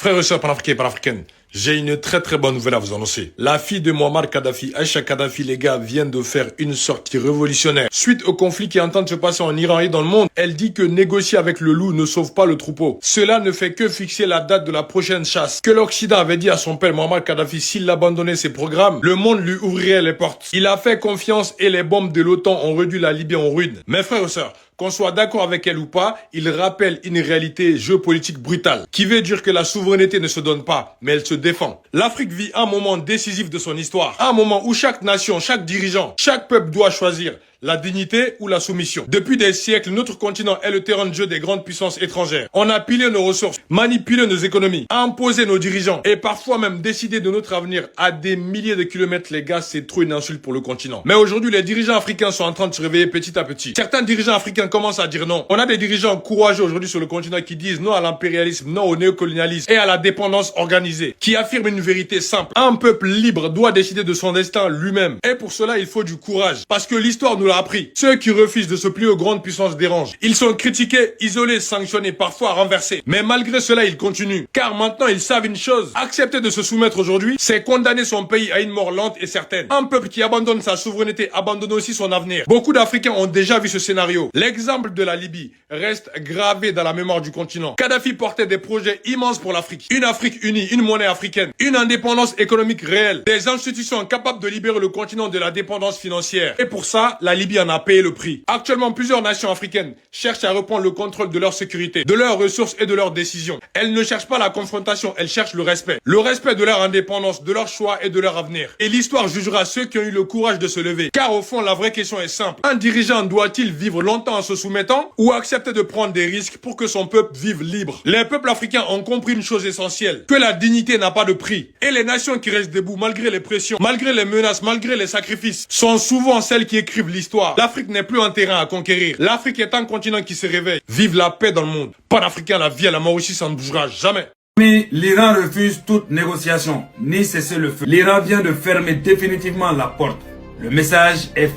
Frères et sœurs panafricains et panafricaines, j'ai une très bonne nouvelle à vous annoncer. La fille de Muammar Kadhafi, Aïcha Kadhafi, les gars, vient de faire une sortie révolutionnaire. Suite au conflit qui est en train de se passer en Iran et dans le monde, elle dit que négocier avec le loup ne sauve pas le troupeau. Cela ne fait que fixer la date de la prochaine chasse. Que l'Occident avait dit à son père Muammar Kadhafi, s'il abandonnait ses programmes, le monde lui ouvrirait les portes. Il a fait confiance et les bombes de l'OTAN ont réduit la Libye en ruine. Mes frères et sœurs, qu'on soit d'accord avec elle ou pas, il rappelle une réalité géopolitique brutale, qui veut dire que la souveraineté ne se donne pas, mais elle se défend. L'Afrique vit un moment décisif de son histoire, un moment où chaque nation, chaque dirigeant, chaque peuple doit choisir la dignité ou la soumission. Depuis des siècles, notre continent est le terrain de jeu des grandes puissances étrangères. On a pilé nos ressources, manipulé nos économies, imposé nos dirigeants et parfois même décidé de notre avenir à des milliers de kilomètres. Les gars, c'est trop une insulte pour le continent. Mais aujourd'hui, les dirigeants africains sont en train de se réveiller petit à petit. Certains dirigeants africains commencent à dire non. On a des dirigeants courageux aujourd'hui sur le continent qui disent non à l'impérialisme, non au néocolonialisme et à la dépendance organisée, qui affirment une vérité simple. Un peuple libre doit décider de son destin lui-même. Et pour cela, il faut du courage. Parce que l'histoire nous l'a appris. Ceux qui refusent de se plier aux grandes puissances dérangent. Ils sont critiqués, isolés, sanctionnés, parfois renversés. Mais malgré cela, ils continuent. Car maintenant, ils savent une chose. Accepter de se soumettre aujourd'hui, c'est condamner son pays à une mort lente et certaine. Un peuple qui abandonne sa souveraineté abandonne aussi son avenir. Beaucoup d'Africains ont déjà vu ce scénario. L'exemple de la Libye reste gravé dans la mémoire du continent. Kadhafi portait des projets immenses pour l'Afrique. Une Afrique unie, une monnaie africaine, une indépendance économique réelle, des institutions capables de libérer le continent de la dépendance financière. Et pour ça, la Libye en a payé le prix. Actuellement, plusieurs nations africaines cherchent à reprendre le contrôle de leur sécurité, de leurs ressources et de leurs décisions. Elles ne cherchent pas la confrontation, elles cherchent le respect. Le respect de leur indépendance, de leur choix et de leur avenir. Et l'histoire jugera ceux qui ont eu le courage de se lever. Car au fond, la vraie question est simple. Un dirigeant doit-il vivre longtemps en se soumettant ou accepter de prendre des risques pour que son peuple vive libre? Les peuples africains ont compris une chose essentielle, que la dignité n'a pas de prix. Et les nations qui restent debout malgré les pressions, malgré les menaces, malgré les sacrifices, sont souvent celles qui écrivent l'histoire. L'Afrique n'est plus un terrain à conquérir. L'Afrique est un continent qui se réveille. Vive la paix dans le monde. Panafricain, la vie à la mort aussi, ça ne bougera jamais. Mais l'Iran refuse toute négociation, ni cessez-le-feu. L'Iran vient de fermer définitivement la porte. Le message est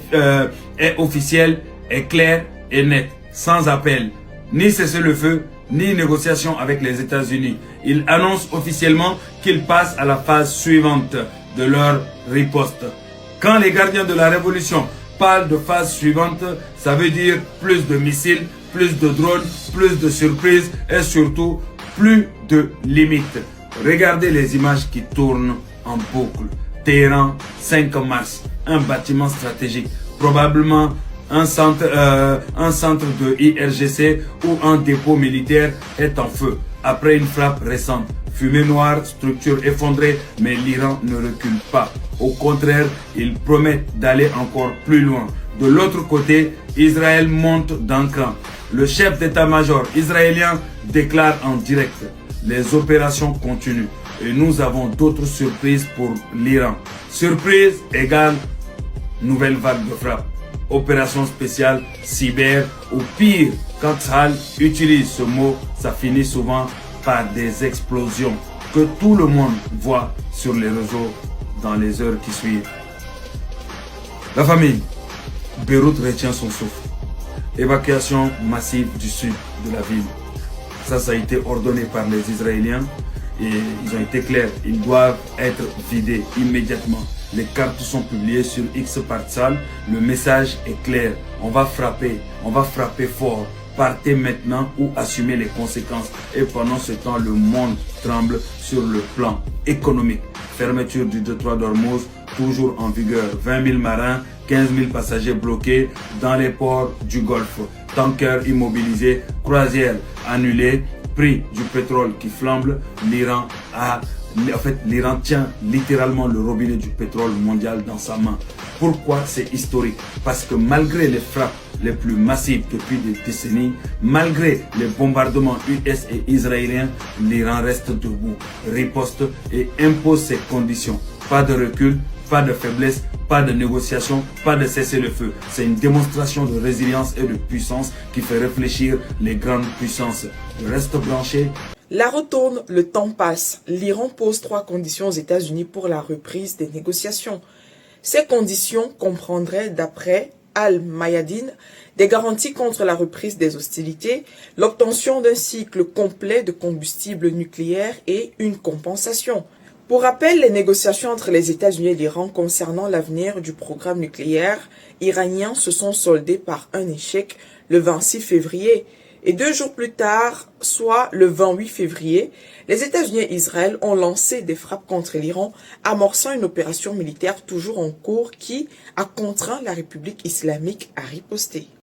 officiel, est clair et net, sans appel. Ni cessez-le-feu, ni négociation avec les États-Unis. Ils annoncent officiellement qu'ils passent à la phase suivante de leur riposte. Quand les gardiens de la révolution parlent de phase suivante, ça veut dire plus de missiles, plus de drones, plus de surprises et surtout plus de limites. Regardez les images qui tournent en boucle. Téhéran, 5 mars, un bâtiment stratégique, probablement un centre de IRGC ou un dépôt militaire est en feu après une frappe récente. Fumée noire, structure effondrée, mais l'Iran ne recule pas. Au contraire, ils promettent d'aller encore plus loin. De l'autre côté, Israël monte d'un cran. Le chef d'état-major israélien déclare en direct: les opérations continuent et nous avons d'autres surprises pour l'Iran. Surprise égale nouvelle vague de frappe. Opération spéciale, cyber ou pire. Quand Sahel utilise ce mot, ça finit souvent par des explosions que tout le monde voit sur les réseaux dans les heures qui suivent. La famille, Beyrouth retient son souffle. Évacuation massive du sud de la ville. Ça a été ordonné par les Israéliens et ils ont été clairs. Ils doivent être vidés immédiatement. Les cartes sont publiées sur X par Tzal. Le message est clair. On va frapper fort. Partez maintenant ou assumez les conséquences. Et pendant ce temps, le monde tremble sur le plan économique. Fermeture du détroit d'Ormuz, toujours en vigueur. 20 000 marins, 15 000 passagers bloqués dans les ports du Golfe. Tankers immobilisés, croisières annulées, prix du pétrole qui flambe. L'Iran tient littéralement le robinet du pétrole mondial dans sa main. Pourquoi c'est historique? Parce que malgré les frappes les plus massives depuis des décennies, malgré les bombardements US et israéliens, l'Iran reste debout, riposte et impose ses conditions. Pas de recul, pas de faiblesse, pas de négociation, pas de cessez-le-feu. C'est une démonstration de résilience et de puissance qui fait réfléchir les grandes puissances. Reste branché. La retourne, le temps passe. L'Iran pose 3 conditions aux États-Unis pour la reprise des négociations. Ces conditions comprendraient, d'après al-Mayadeen, des garanties contre la reprise des hostilités, l'obtention d'un cycle complet de combustible nucléaire et une compensation. Pour rappel, les négociations entre les États-Unis et l'Iran concernant l'avenir du programme nucléaire iranien se sont soldées par un échec le 26 février. Et 2 jours plus tard, soit le 28 février, les États-Unis et Israël ont lancé des frappes contre l'Iran, amorçant une opération militaire toujours en cours qui a contraint la République islamique à riposter.